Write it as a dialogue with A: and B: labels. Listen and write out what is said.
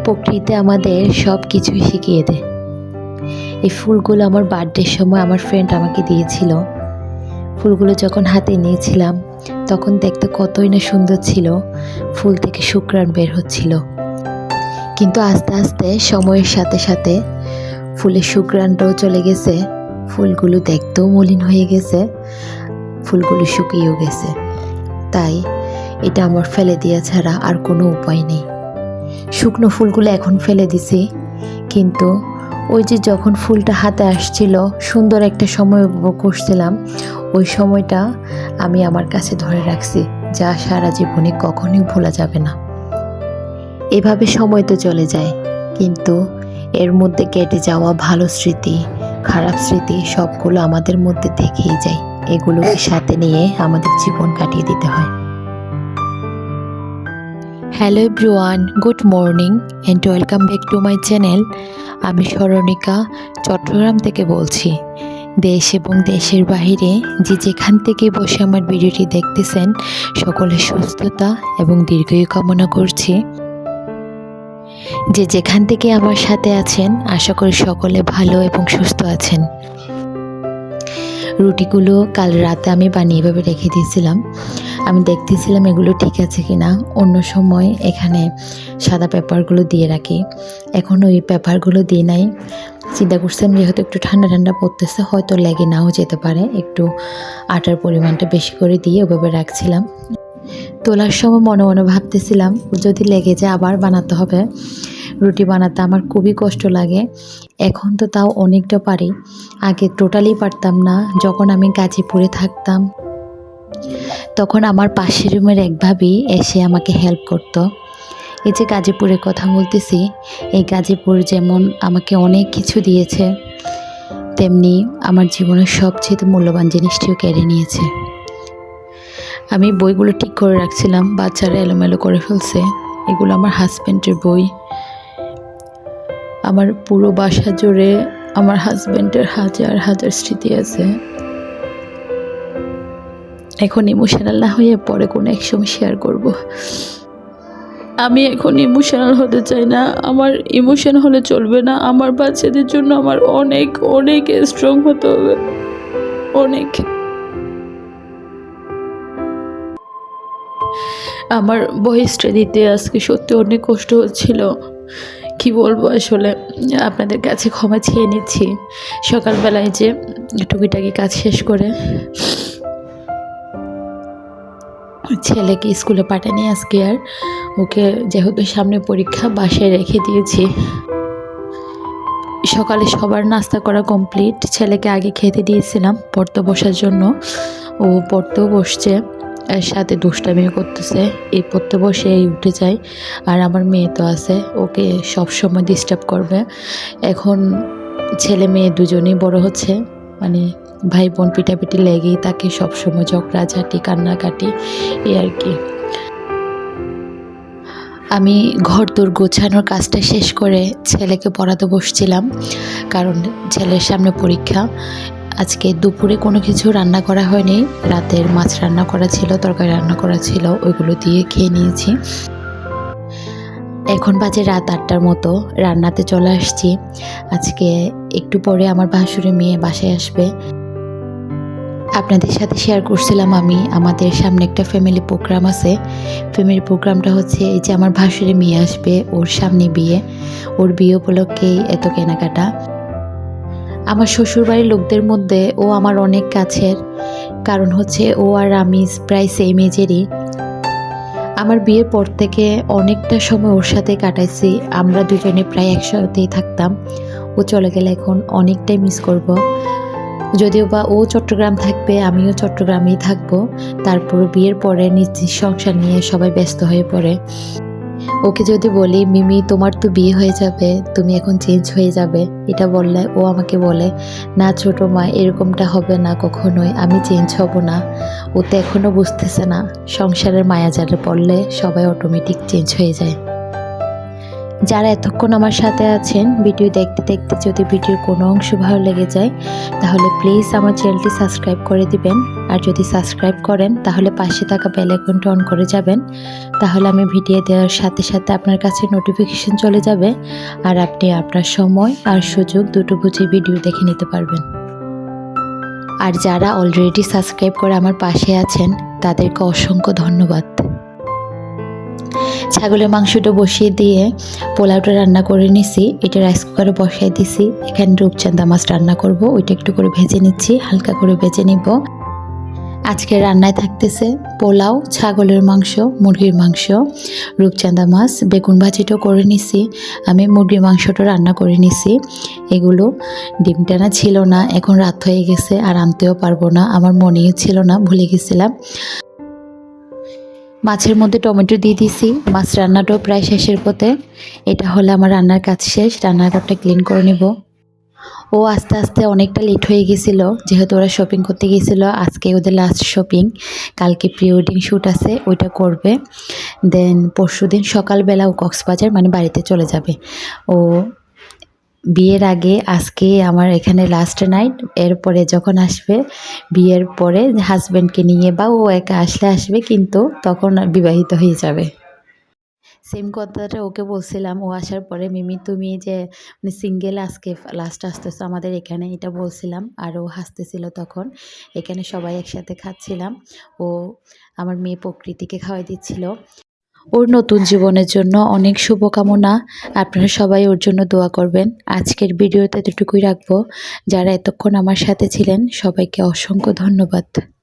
A: প্রকৃতি আমাদের সব কিছুই শিখিয়ে দেয়। এই ফুলগুলো আমার বার্থডের সময় আমার ফ্রেন্ড আমাকে দিয়েছিল। ফুলগুলো যখন হাতে নিয়েছিলাম তখন দেখতে কতই না সুন্দর ছিল, ফুল থেকে সুঘ্রাণ বের হচ্ছিল। কিন্তু আস্তে আস্তে সময়ের সাথে সাথে ফুলের সুঘ্রাণটাও চলে গেছে, ফুলগুলো দেখতেও মলিন হয়ে গেছে, ফুলগুলো শুকিয়েও গেছে। তাই এটা আমার ফেলে দেওয়া ছাড়া আর কোনো উপায় নেই। শুকনো ফুলগুলো এখন ফেলে দিছি, কিন্তু ওই যে যখন ফুলটা হাতে আসছিল সুন্দর একটা সময় উপভোগ করছিলাম, ওই সময়টা আমি আমার কাছে ধরে রাখছি, যা সারা জীবনে কখনোই ভোলা যাবে না। এভাবে সময় তো চলে যায়, কিন্তু এর মধ্যে কেটে যাওয়া ভালো স্মৃতি, খারাপ স্মৃতি সবগুলো আমাদের মধ্যে থেকেই যায়। এগুলোকে সাথে নিয়ে আমাদের জীবন কাটিয়ে দিতে হয়। Hello everyone, good morning and welcome back to my channel. আমি স্মরণিকা চট্টগ্রাম থেকে বলছি। দেশ এবং দেশের বাহিরে যে যেখান থেকে বসে আমার ভিডিওটি দেখতেছেন, সকলের সুস্থতা এবং দীর্ঘায়ু কামনা করছি। যে যেখান থেকে আমার সাথে আছেন, আশা করি সকলে ভালো এবং সুস্থ আছেন। রুটিগুলো কাল রাতে আমি বানিয়ে এভাবে রেখে দিয়েছিলাম। আমি দেখতেছিলাম এগুলো ঠিক আছে কিনা। অন্য সময় এখানে সাদা পেপারগুলো দিয়ে রাখি, এখন ওই পেপারগুলো দিয়ে নাই। চিন্তা করছিলাম যেহেতু একটু ঠান্ডা ঠান্ডা পড়তেছে, হয়তো লেগে নাও যেতে পারে, একটু আটার পরিমাণটা বেশি করে দিয়ে ওভাবে রাখছিলাম। তোলার সময় মনে মনে ভাবতেছিলাম যদি লেগে যায় আবার বানাতে হবে। রুটি বানাতে আমার খুবই কষ্ট লাগে, এখন তো তাও অনেকটা পারি, আগে টোটালি পারতাম না। যখন আমি গাজীপুরে থাকতাম তখন আমার পাশের রুমের এক ভাবি এসে আমাকে হেল্প করতো। এই যে গাজীপুরের কথা বলতেছি, এই গাজীপুর যেমন আমাকে অনেক কিছু দিয়েছে, তেমনি আমার জীবনের সবচেয়ে মূল্যবান জিনিসটিও কেড়ে নিয়েছে। আমি বইগুলো ঠিক করে রাখছিলাম, বাচ্চারা এলোমেলো করে ফেলছে। এগুলো আমার হাজব্যান্ডের বই। আমার পুরো বাসা জুড়ে আমার হাজব্যান্ডের হাজার হাজার স্মৃতি আছে। এখন ইমোশনাল না হয়ে পরে কোনো এক সময় শেয়ার করব। আমি এখন ইমোশনাল হতে চাই না, আমার ইমোশন হলে চলবে না। আমার বাচ্চাদের জন্য আমার অনেক অনেক স্ট্রং হতে হবে, অনেক। আমার ভয়েসটা দিতে আজকে সত্যি অনেক কষ্ট হচ্ছিল, কি বলবো আসলে। আপনাদের কাছে ক্ষমা চেয়ে নিচ্ছি। সকালবেলায় যে টুকিটাকি কাজ শেষ করে ছেলেকে স্কুলে পাঠানি আজকে, আর ওকে যেহেতু সামনে পরীক্ষা বাসায় রেখে দিয়েছি। সকালে সবার নাস্তা করা কমপ্লিট, ছেলেকে আগে খেতে দিয়েছিলাম পড়তে বসার জন্য। ও পড়তেও বসছে, এর সাথে দুষ্টামিও করতেছে। এই পড়তে বসে এই উঠে যায়, আর আমার মেয়ে তো আছে, ওকে সব সময় ডিস্টার্ব করবে। এখন ছেলে মেয়ে দুজনেই বড় হচ্ছে, মানে ভাই বোন পিটাপিটি লেগেই তাকে সবসময় ঝগড়াঝাটি কান্নাকাটি, এই আর কি। আমি ঘর দোর গোছানোর কাজটা শেষ করে ছেলেকে পড়াতে বসছিলাম, কারণ ছেলের সামনে পরীক্ষা। আজকে দুপুরে কোনো কিছু রান্না করা হয়নি, রাতের মাছ রান্না করা ছিল, তরকারি রান্না করা ছিল, ওইগুলো দিয়ে খেয়ে নিয়েছি। এখন বাজে রাত 8টার মতো, রান্নাতে চলে আসছি। আজকে একটু পরে আমার ভাসুরের মেয়ে বাসায় আসবে। আপনাদের সাথে শেয়ার করছিলাম আমি, আমাদের সামনে একটা ফ্যামিলি প্রোগ্রাম আছে। ফ্যামিলি প্রোগ্রামটা হচ্ছে এই যে আমার ভাসুরের মেয়ে আসবে, ওর সামনে বিয়ে, ওর বিয়ে উপলক্ষেই এত কেনাকাটা। আমার শ্বশুরবাড়ির লোকদের মধ্যে ও আমার অনেক কাছের, কারণ হচ্ছে ও আর আমি প্রায় সেম এজেরই। আমার বিয়ের পর থেকে অনেকটা সময় ওর সাথে কাটাইছি, আমরা দুজনে প্রায় একসাথেই থাকতাম। ও চলে গেলে এখন অনেকটাই মিস করব। যদিও বা ও চট্টগ্রাম থাকবে, আমিও চট্টগ্রামেই থাকবো। তারপর বিয়ের পরে নিজ সংসার নিয়ে সবাই ব্যস্ত হয়ে পড়ে। ওকে যদি বলি মিমি তোমার তো বিয়ে হয়ে যাবে, তুমি এখন চেঞ্জ হয়ে যাবে, এটা বললে ও আমাকে বলে না ছোট মা, এরকমটা হবে না কখনোই, আমি চেঞ্জ হব না। ও তো এখনও বুঝতেছে না, সংসারের মায়াজালে পড়লে সবাই অটোমেটিক চেঞ্জ হয়ে যায়। যারা এতক্ষণ আমার সাথে আছেন ভিডিও দেখতে দেখতে, যদি ভিডিওর কোনো অংশ ভালো লেগে যায় তাহলে প্লিজ আমার চ্যানেলটি সাবস্ক্রাইব করে দিবেন আর যদি সাবস্ক্রাইব করেন তাহলে পাশে থাকা বেল আইকনটা অন করে যাবেন। তাহলে আমি ভিডিও দেওয়ার সাথে সাথে আপনার কাছে নোটিফিকেশন চলে যাবে আর আপনি আপনার সময় আর সুযোগ দুটো বুঝে ভিডিও দেখে নিতে পারবেন। আর যারা অলরেডি সাবস্ক্রাইব করে আমার পাশে আছেন তাদেরকে অসংখ্য ধন্যবাদ। ছাগলের মাংসটা বসিয়ে দিয়ে পোলাওটা রান্না করে নিছি। এটা রাইস কুকারে বসাই দিছি। এখানে রূপচাঁদা মাছ রান্না করব, ওইটা একটু করে ভেজে নিচ্ছি, হালকা করে ভেজে নিব। আজকে রান্নায় থাকতেছে পোলাও, ছাগলের মাংস, মুরগির মাংস, রূপচাঁদা মাছ, বেগুন ভাজিটাও করে নিছি। আমি মুরগির মাংসটা রান্না করে নিছি। এগুলো ডিমটা না ছিল না, এখন রাত হয়ে গেছে আর আনতেও পারবো না, আমার মনেও ছিল না, ভুলে গেছিলাম। মাছের মধ্যে টমেটো দিয়ে দিছি। মাছ রান্নাটাও প্রায় শেষের পথে। এটা হলে আমার রান্নার কাজ শেষ। রান্নাঘরটা ক্লিন করে নেব। ও আস্তে আস্তে অনেকটা লেট হয়ে গেছিলো, যেহেতু ওরা শপিং করতে গিয়েছিল। আজকে ওদের লাস্ট শপিং, কালকে প্রি ওয়েডিং শ্যুট আছে, ওইটা করবে। দেন পরশুদিন সকালবেলা ও কক্সবাজার মানে বাড়িতে চলে যাবে। ও বিয়ের আগে আজকে আমার এখানে লাস্ট নাইট, এরপরে যখন আসবে বিয়ের পরে হাজব্যান্ডকে নিয়ে বা ও একা আসবে, কিন্তু তখন বিবাহিত হয়ে যাবে। সেম কথাটা ওকে বলছিলাম ও আসার পরে, মিমি তুমি যে মানে সিঙ্গেল আজকে লাস্ট আসতেছো আমাদের এখানে, এটা বলছিলাম। আর ও হাসতেছিল তখন। এখানে সবাই একসাথে খাচ্ছিলাম। ও আমার মেয়ে প্রকৃতিকে খাওয়াই দিচ্ছিল। ওর নতুন জীবনের জন্য অনেক শুভকামনা। আপনারা সবাই ওর জন্য দোয়া করবেন। আজকের ভিডিওতে এতটুকুই রাখবো। যারা এতক্ষণ আমার সাথে ছিলেন সবাইকে অসংখ্য ধন্যবাদ।